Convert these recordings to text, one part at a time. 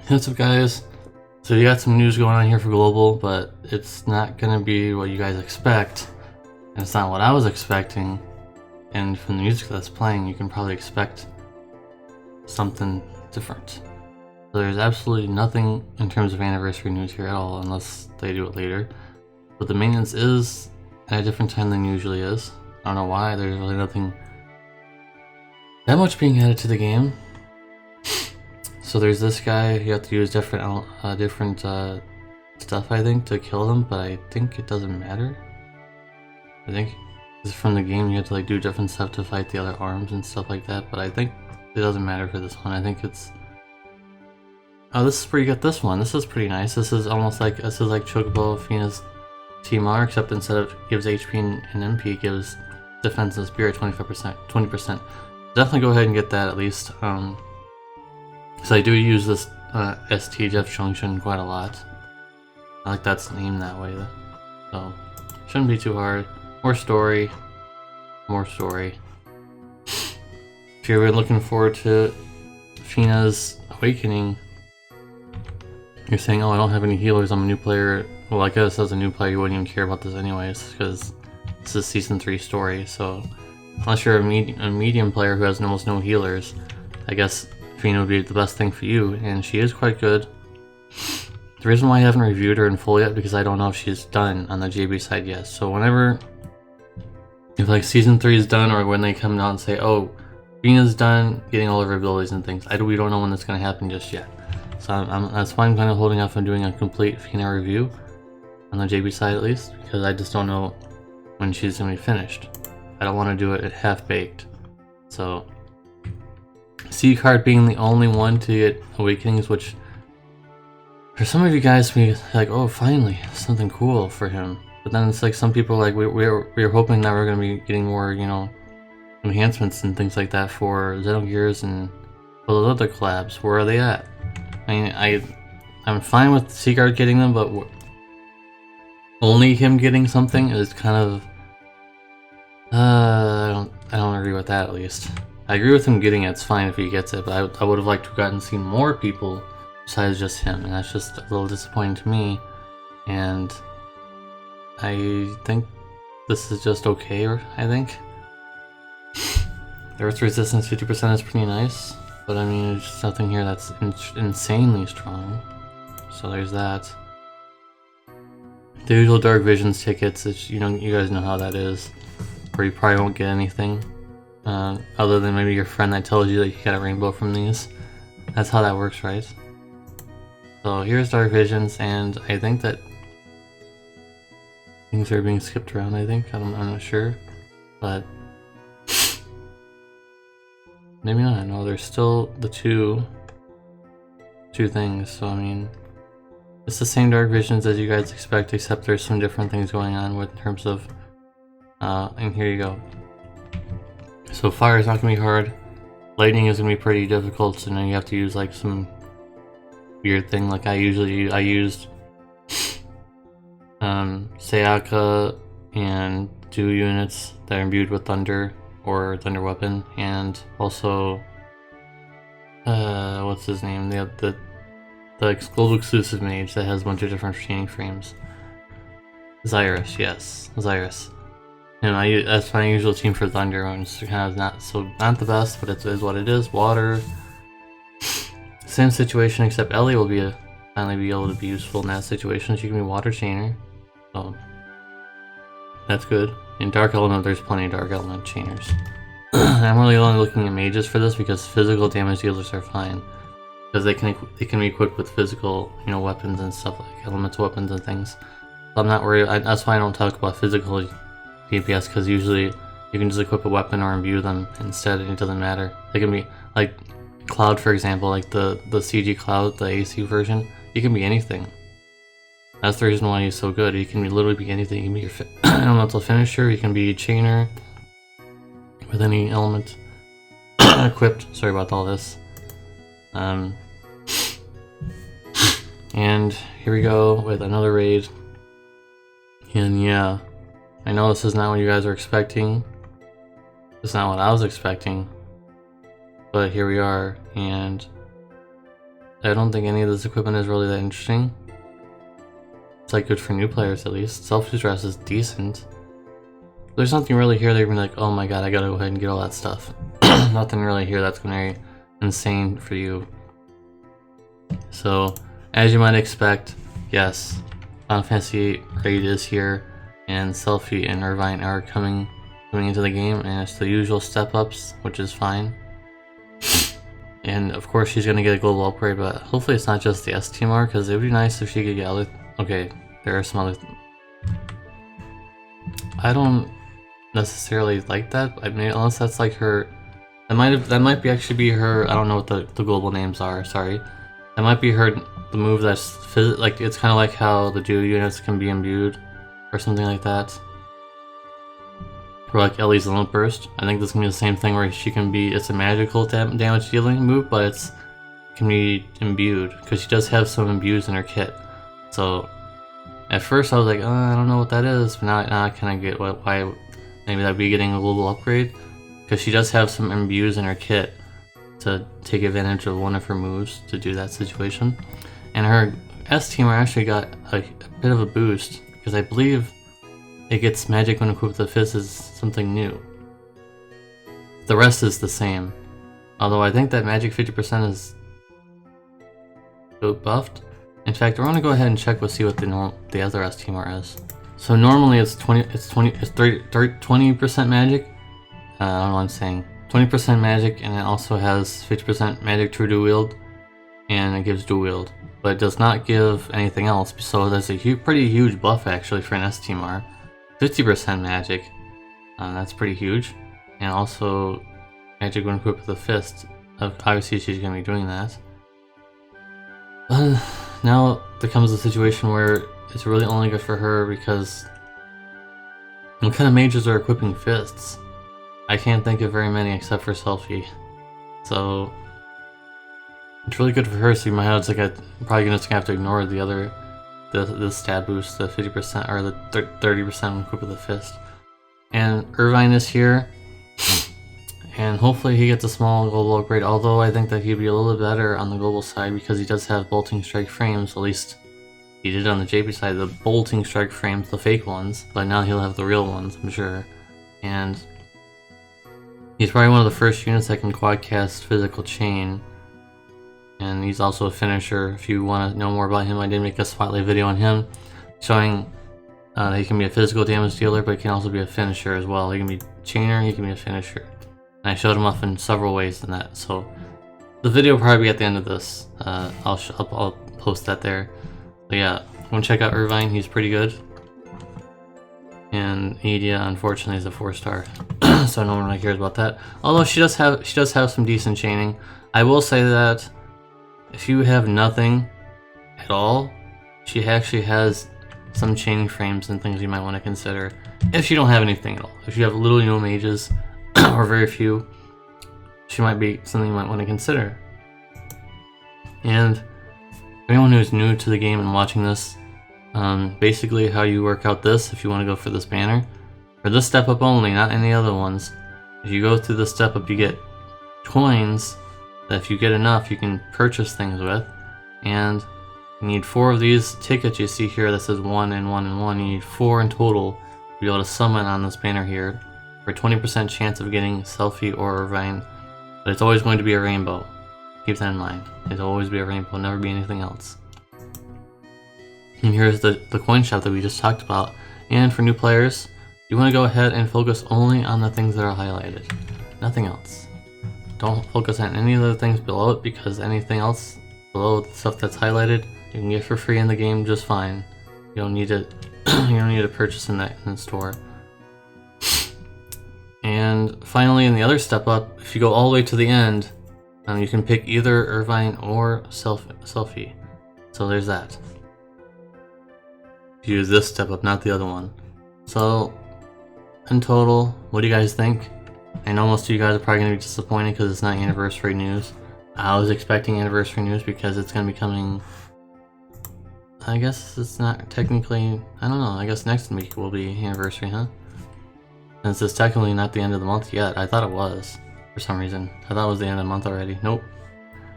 What's up, guys? So you got some news going on here for global, but it's not gonna be what you guys expect, and it's not what I was expecting. And from the music that's playing, you can probably expect something different. So there's absolutely nothing in terms of anniversary news here at all, unless they do it later. But the maintenance is at a different time than usually is. I don't know why. There's really nothing that much being added to the game. So there's this guy. You have to use different stuff, I think, to kill them, but I think it doesn't matter. I think it's from the game. You have to like do different stuff to fight the other arms and stuff like that. But I think it doesn't matter for this one. I think it's. Oh, this is where you get this one. This is pretty nice. This is almost like Chocobo Fina's TMR, except instead of gives HP and MP, it gives defense and spirit 20%. Definitely go ahead and get that at least. So I do use this ST Jeff Junction quite a lot. I like that's named that way, so shouldn't be too hard. More story. If you're really looking forward to Fina's Awakening, you're saying, oh, I don't have any healers, I'm a new player. Well, I guess as a new player you wouldn't even care about this anyways, because this is Season 3 story, so unless you're a medium player who has almost no healers, I guess Fina would be the best thing for you, and she is quite good. The reason why I haven't reviewed her in full yet, because I don't know if she's done on the JB side yet, so if like Season 3 is done, or when they come out and say, oh, Fina's done getting all of her abilities and things, we don't know when that's going to happen just yet. So that's why I'm kind of holding off on doing a complete Fina review, on the JB side at least, because I just don't know when she's going to be finished. I don't want to do it at half-baked. So Sieghard being the only one to get Awakenings, which for some of you guys be like, oh, finally, something cool for him. But then it's like some people are like, we're hoping that we're going to be getting more, enhancements and things like that for Xenogears and all those other collabs. Where are they at? I mean, I'm fine with Sieghard getting them, but only him getting something is kind of I don't agree with that, at least. I agree with him getting it, it's fine if he gets it, but I would have liked to have gotten seen more people besides just him, and that's just a little disappointing to me. And I think this is just okay, I think. Earth resistance 50% is pretty nice, but I mean, there's just nothing here that's insanely strong. So there's that. The usual Dark Visions tickets, it's, you guys know how that is, where you probably won't get anything. Other than maybe your friend that tells you that you got a rainbow from these. That's how that works, right? So here's Dark Visions, and I think that things are being skipped around, I think. I'm not sure. But maybe not. No, there's still the two things, so I mean, it's the same Dark Visions as you guys expect, except there's some different things going on in terms of and here you go. So fire is not going to be hard. Lightning is going to be pretty difficult, so now you have to use like some weird thing like I used Sayaka and 2 units that are imbued with thunder or thunder weapon, and also what's his name? The global exclusive mage that has a bunch of different training frames. Xyrus, yes, Xyrus. That's my usual team for Thunder, and it's kind of not the best, but it is what it is. Water, same situation, except Ellie will finally be able to be useful in that situation. She can be Water Chainer, so that's good. In Dark Element, there's plenty of Dark Element Chainers. I'm really only looking at mages for this because physical damage dealers are fine, because they can be equipped with physical, weapons and stuff like elemental weapons and things. So I'm not worried. That's why I don't talk about physical DPS, because usually you can just equip a weapon or imbue them instead, and it doesn't matter. They can be like Cloud, for example, like the CG Cloud, the AC version. You can be anything. That's the reason why he's so good. He can literally be anything. You can be your elemental finisher. You can be a chainer with any element equipped. Sorry about all this. And here we go with another raid. And yeah, I know this is not what you guys are expecting. It's not what I was expecting. But here we are, and I don't think any of this equipment is really that interesting. It's like good for new players at least. Selphie's dress is decent. There's nothing really here that you're gonna be like, oh my god, I gotta go ahead and get all that stuff. Nothing really here that's gonna be insane for you. So, as you might expect, yes, Final Fantasy VIII Raid is here, and Selphie and Irvine are coming into the game, and it's the usual step-ups, which is fine. And of course she's gonna get a global upgrade, but hopefully it's not just the STMR, because it would be nice if she could get other... Okay, there are some other... I don't necessarily like that. I mean, unless that's like her... That might be actually be her... I don't know what the global names are, sorry. That might be her... The move that's... Like, it's kind of like how the duo units can be imbued, or something like that. For like Ellie's Limit Burst. I think this can be the same thing where she can be... It's a magical damage dealing move, but it can be imbued, because she does have some imbues in her kit. So, at first I was like, oh, I don't know what that is, but now I kind of get why maybe that'd be getting a global upgrade, because she does have some imbues in her kit to take advantage of one of her moves to do that situation. And her S-Teamer actually got a bit of a boost, because I believe it gets magic when equipped with the fist is something new. The rest is the same, although I think that magic 50% is buffed. In fact, we're gonna go ahead and check. We'll see what the other S-Teamer is. So normally it's 20% magic. I don't know what I'm saying. 20% magic, and it also has 50% magic true dual wield, and it gives dual wield, but it does not give anything else. So there's a pretty huge buff actually for an S-Teamer. 50% magic. That's pretty huge, and also magic when equipped with a fist. Obviously, she's gonna be doing that. Now there comes a situation where it's really only good for her because what kind of mages are equipping fists? I can't think of very many except for Selphie. So it's really good for her, so you might have to, like, I'm probably just gonna have to ignore the other the stat boost, the 50% or the 30% when equipped with a fist. And Irvine is here. And hopefully he gets a small global upgrade, although I think that he'd be a little bit better on the global side because he does have bolting strike frames. At least he did on the JP side, the bolting strike frames, the fake ones, but now he'll have the real ones, I'm sure. And he's probably one of the first units that can quadcast physical chain. And he's also a finisher. If you want to know more about him, I did make a spotlight video on him showing that he can be a physical damage dealer, but he can also be a finisher as well. He can be chainer, he can be a finisher. And I showed him off in several ways in that, so the video will probably be at the end of this. I'll post that there. But yeah, go and check out Irvine, he's pretty good. And Edia, unfortunately, is a 4-star, so no one really cares about that. Although she does have some decent chaining. I will say that if you have nothing at all, she actually has some chaining frames and things you might want to consider. If you don't have anything at all, if you have little no mages or very few, she might be something you might want to consider. And anyone who's new to the game and watching this, basically how you work out this, if you want to go for this banner, for this step up only, not any other ones, if you go through the step up you get coins that if you get enough you can purchase things with, and you need 4 of these tickets you see here that says 1 and 1 and 1. You need 4 in total to be able to summon on this banner here for a 20% chance of getting Selphie or Irvine, but it's always going to be a rainbow. Keep that in mind. It'll always be a rainbow, never be anything else. And here's the coin shop that we just talked about. And for new players, you want to go ahead and focus only on the things that are highlighted. Nothing else. Don't focus on any of the things below it, because anything else below the stuff that's highlighted you can get for free in the game just fine. You don't need to you don't need to purchase in the store. And finally, in the other step up, if you go all the way to the end, you can pick either Irvine or Selphie. So there's that. Use this step up, not the other one. So in total, what do you guys think? I know most of you guys are probably going to be disappointed because it's not anniversary news. I was expecting anniversary news because it's going to be coming, I guess it's not technically, I don't know, I guess next week will be anniversary, huh? Since it's technically not the end of the month yet. I thought it was, for some reason. I thought it was the end of the month already. Nope.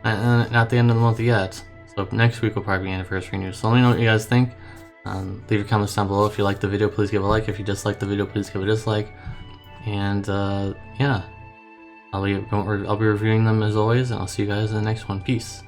and not the end of the month yet. So next week will probably be anniversary news. So let me know what you guys think. Leave your comments down below. If you liked the video, please give a like. If you disliked the video, please give a dislike. And yeah, I'll be reviewing them as always, and I'll see you guys in the next one. Peace.